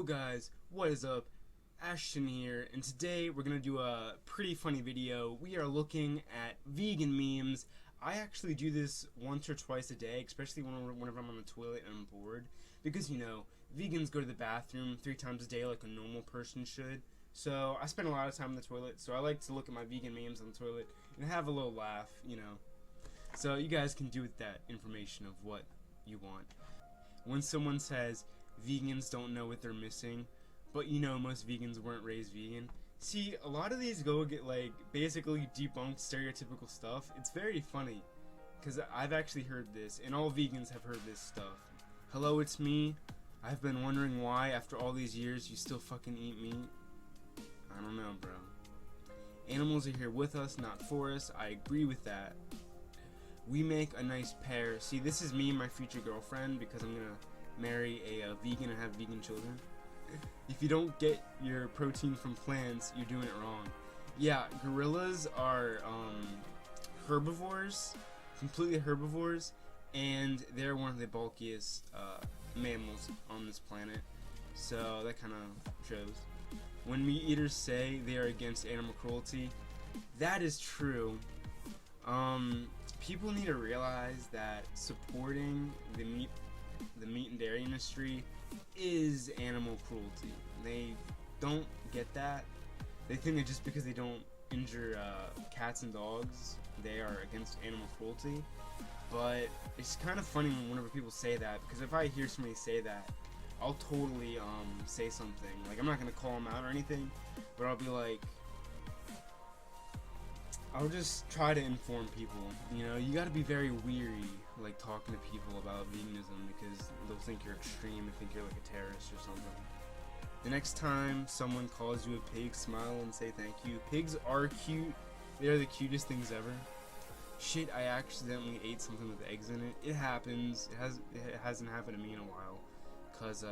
guys, what is up? Ashton here, and today we're gonna do a pretty funny video. We are looking at vegan memes. I actually do this once or twice a day, especially whenever I'm on the toilet and I'm bored, because vegans go to the bathroom 3 times a day like a normal person should. So I spend a lot of time in the toilet, so I like to look at my vegan memes on the toilet and have a little laugh, So you guys can do with that information of what you want. When someone says vegans don't know what they're missing, but most vegans weren't raised vegan. See, a lot of these get basically debunked stereotypical stuff. It's very funny, because I've actually heard this, and all vegans have heard this stuff. Hello, it's me. I've been wondering why, after all these years, you still fucking eat meat. I don't know, bro. Animals are here with us, not for us. I agree with that. We make a nice pair. See, this is me and my future girlfriend, because I'm gonna marry a vegan and have vegan children. If you don't get your protein from plants, you're doing it wrong. Yeah, gorillas are herbivores, completely herbivores, and they're one of the bulkiest mammals on this planet. So that kind of shows. When meat eaters say they are against animal cruelty, that is true. People need to realize that supporting the meat and dairy industry is animal cruelty. They don't get that. They think that just because they don't injure cats and dogs, they are against animal cruelty. But it's kind of funny whenever people say that, because if I hear somebody say that, I'll totally say something. Like, I'm not gonna call them out or anything, but I'll be like, I'll just try to inform people. You gotta be very weary, like, talking to people about veganism, because they'll think you're extreme and think you're like a terrorist or something. The next time someone calls you a pig, smile and say thank you. Pigs are cute. They are the cutest things ever. Shit, I accidentally ate something with eggs in it. It happens. It hasn't happened to me in a while, cause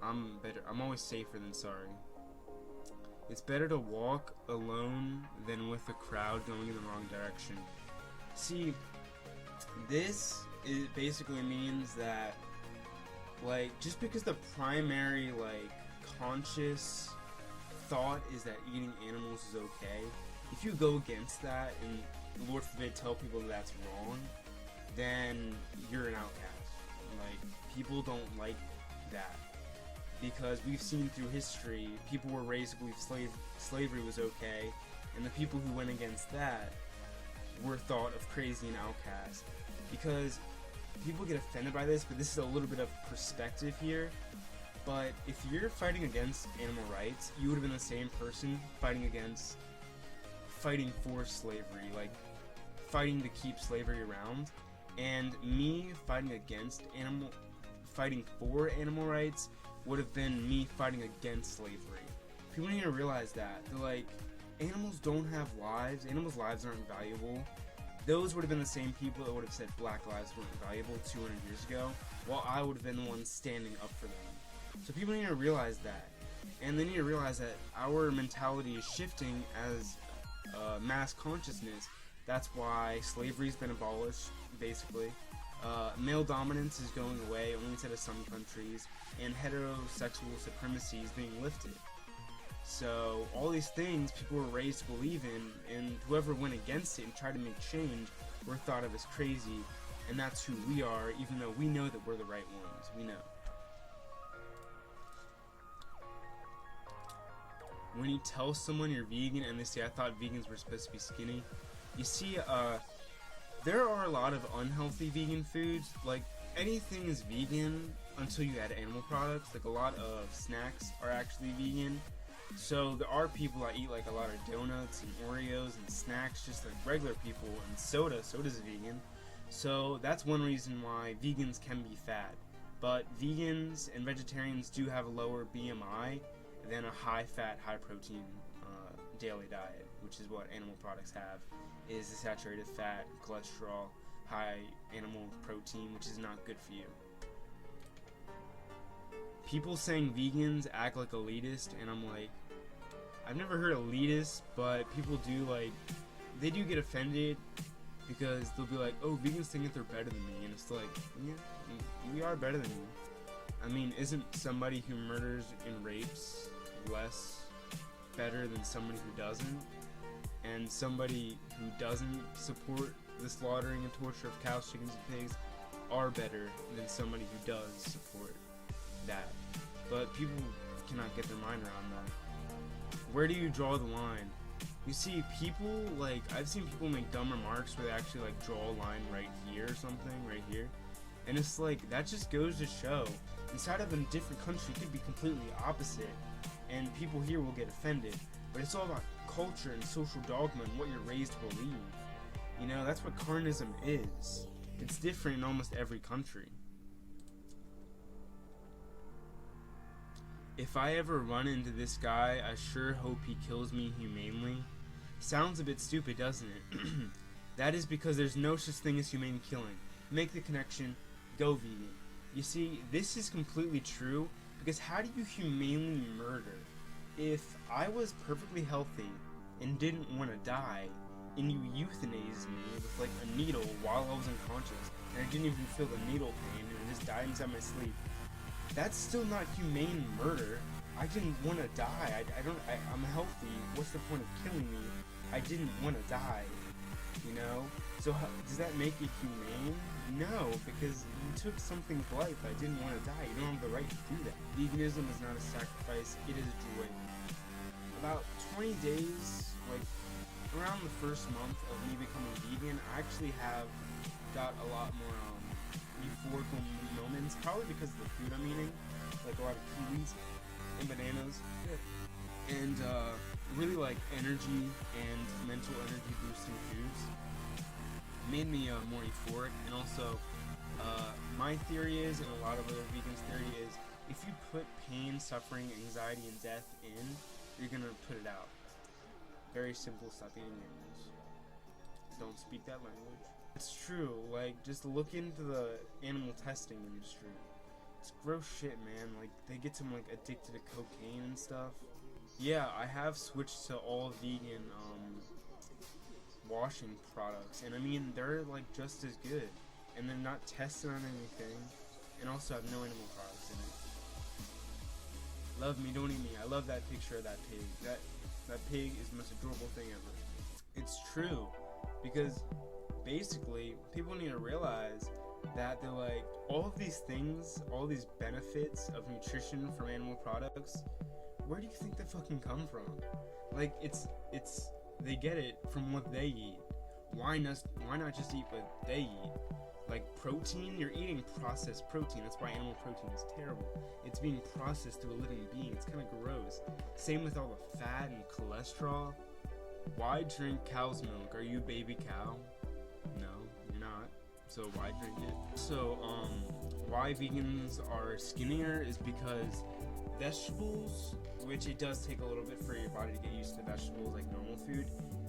I'm always safer than sorry. It's better to walk alone than with a crowd going in the wrong direction. See, this basically means that, just because the primary, conscious thought is that eating animals is okay, if you go against that and, Lord forbid, tell people that that's wrong, then you're an outcast. People don't like that. Because we've seen through history, people were raised to believe slavery was okay, and the people who went against that were thought of crazy and outcast. Because people get offended by this, but this is a little bit of perspective here. But if you're fighting against animal rights, you would have been the same person fighting for slavery, fighting to keep slavery around. And me fighting for animal rights would have been me fighting against slavery. People need to realize that. They're animals don't have lives. Animals' lives aren't valuable. Those would have been the same people that would have said black lives weren't valuable 200 years ago, while I would have been the one standing up for them. So people need to realize that. And they need to realize that our mentality is shifting as mass consciousness. That's why slavery's been abolished, basically. Male dominance is going away, only instead of some countries, and heterosexual supremacy is being lifted. So all these things people were raised to believe in, and whoever went against it and tried to make change were thought of as crazy, and that's who we are, even though we know that we're the right ones. We know. When you tell someone you're vegan and they say, I thought vegans were supposed to be skinny, you see, there are a lot of unhealthy vegan foods. Anything is vegan until you add animal products. A lot of snacks are actually vegan. So there are people that eat a lot of donuts and Oreos and snacks, just like regular people, and soda's vegan. So that's one reason why vegans can be fat. But vegans and vegetarians do have a lower BMI than a high-fat, high-protein daily diet, which is what animal products have, is the saturated fat, cholesterol, high animal protein, which is not good for you. People saying vegans act like elitist, and I'm like, I've never heard elitist, but people do, they do get offended, because they'll be like, oh, vegans think that they're better than me, and it's yeah, we are better than you. I mean, isn't somebody who murders and rapes less better than somebody who doesn't? And somebody who doesn't support the slaughtering and torture of cows, chickens, and pigs are better than somebody who does support that. But people cannot get their mind around that. Where do you draw the line? You see, people, like, I've seen people make dumb remarks where they actually, like, draw a line right here or something, right here. And it's like, that just goes to show, inside of a different country, it could be completely opposite. And people here will get offended. But it's all about culture and social dogma and what you're raised to believe. You know, that's what carnism is. It's different in almost every country. If I ever run into this guy, I sure hope he kills me humanely. Sounds a bit stupid, doesn't it? That is because there's no such thing as humane killing. Make the connection, go vegan. You see, this is completely true, because how do you humanely murder? If I was perfectly healthy and didn't want to die, and you euthanized me with like a needle while I was unconscious, and I didn't even feel the needle pain, and I just died inside my sleep, that's still not humane murder. I didn't want to die. I'm healthy. What's the point of killing me? I didn't want to die. You know? So does that make it humane? No, because you took something's life. I didn't want to die. You don't have the right to do that. Veganism is not a sacrifice. It is joy. About 20 days, like around the first month of me becoming vegan, I actually have got a lot more euphorical moments, probably because of the food I'm eating, like a lot of kiwis and bananas, and really like energy and mental energy boosting foods. Made me more euphoric, and also my theory is, and a lot of other vegans' theory is, if you put pain, suffering, anxiety, and death in, you're gonna put it out. Very simple, stop eating animals. Don't speak that language. It's true, like, just look into the animal testing industry. It's gross shit, man. Like, they get them, like, addicted to cocaine and stuff. Yeah, I have switched to all vegan, washing products, and I mean, they're, like, just as good. And they're not tested on anything, and also have no animal products in it. Love me, don't eat me. I love that picture of that pig. That pig is the most adorable thing ever. It's true, because basically, people need to realize that they're like, all of these things, all these benefits of nutrition from animal products, where do you think they fucking come from? Like, they get it from what they eat. Why not just eat what they eat? Like protein, you're eating processed protein. That's why animal protein is terrible. It's being processed through a living being. It's kind of gross. Same with all the fat and cholesterol. Why drink cow's milk? Are you a baby cow? No, you're not. So why drink it? So, why vegans are skinnier is because vegetables, which it does take a little bit for your body to get used to vegetables like normal food,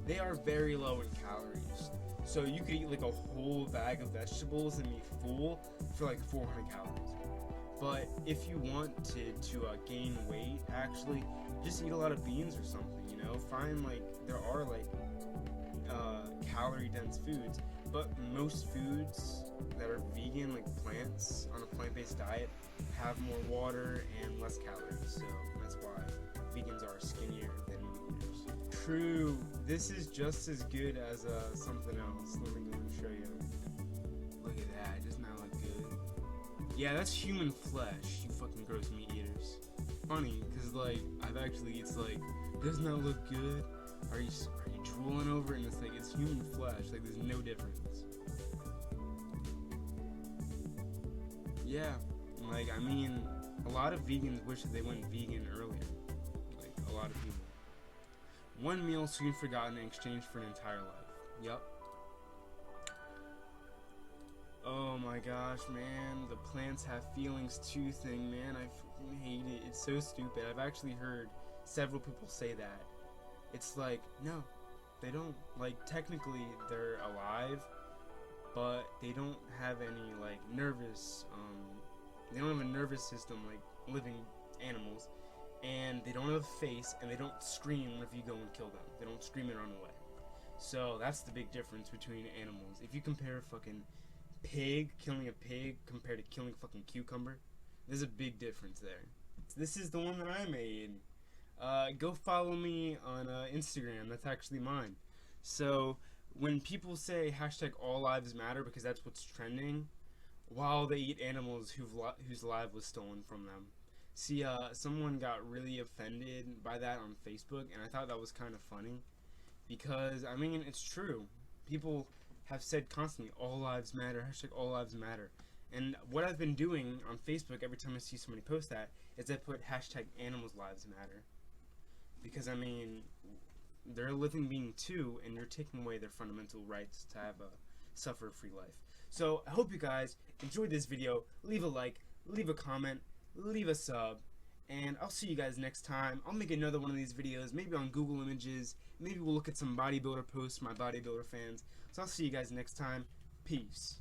they are very low in calories. So you could eat like a whole bag of vegetables and be full for like 400 calories. But if you want to gain weight, actually, just eat a lot of beans or something, you know? Find like, there are like calorie dense foods, but most foods that are vegan, like plants, on a plant-based diet, have more water and less calories. So that's why vegans are skinnier than meat eaters. True, this is just as good as something else. Let me go and show you. Look at that, doesn't that look good? Yeah, that's human flesh, you fucking gross meat eaters. Funny, cause like, it's like, doesn't that look good? Are you drooling over it? And it's like, it's human flesh, like there's no difference. Yeah, like, I mean, a lot of vegans wish that they went vegan earlier. Like, a lot of people. One meal soon forgotten in exchange for an entire life. Yup. Oh my gosh, man. The plants have feelings too thing, man. I fucking hate it. It's so stupid. I've actually heard several people say that. It's like, no, they don't. Like, technically, they're alive, but they don't have any, like, nervous, they don't have a nervous system like living animals, and they don't have a face, and they don't scream if you go and kill them. They don't scream and run away. So that's the big difference between animals. If you compare a fucking pig, killing a pig, compared to killing a fucking cucumber, There's a big difference there. This is the one that I made. Go follow me on Instagram. That's actually mine. So when people say hashtag all lives matter because that's what's trending, while they eat animals whose life was stolen from them. See, someone got really offended by that on Facebook, and I thought that was kind of funny because I mean it's true. People have said constantly, "All lives matter." Hashtag all lives matter. And what I've been doing on Facebook every time I see somebody post that is I put hashtag animals lives matter because I mean they're a living being too, and you're taking away their fundamental rights to have a suffer-free life. So I hope you guys enjoyed this video. Leave a like, leave a comment, leave a sub, and I'll see you guys next time. I'll make another one of these videos, maybe on Google Images. Maybe we'll look at some bodybuilder posts, my bodybuilder fans. So I'll see you guys next time. Peace.